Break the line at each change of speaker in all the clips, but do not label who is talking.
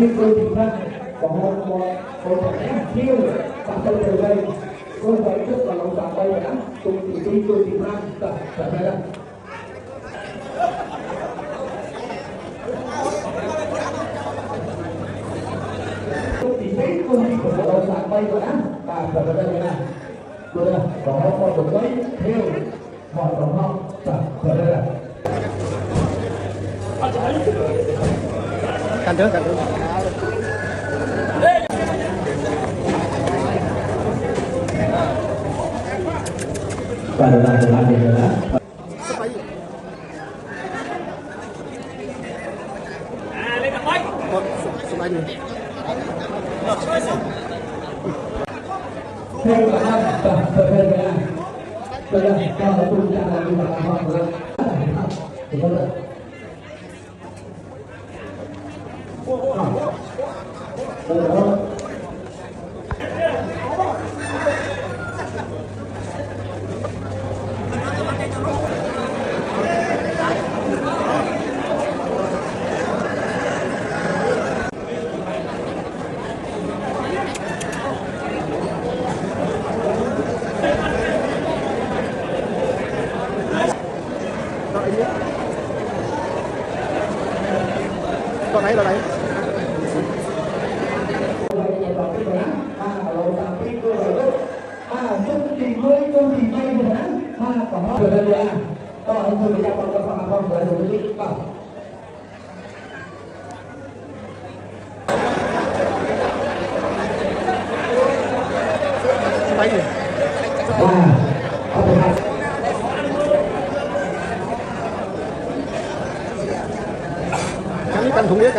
tôi thì ra còn một chiêu và tôi từ đây tôi phải rất là lâu dài đây đã tôi thì ra tại đây tôi thì thấy tôi thì phải lâu dài đây rồi đã tại đây này tôi là có một đồng giấy theo mọi đồng không tại đây là
canh trước
và được làm việc rồi đó. Theo cả năm thời gian này, tôi đã cho tôi trả lời như vậy không được. Thì có được.
Con ấy là đấy. Tay gì? Căng thủng đĩa.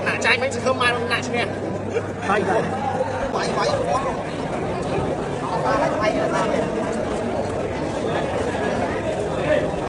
Nạ trai mấy chứ không ai đâu nạ chứ nghe.
Tay.
Phải.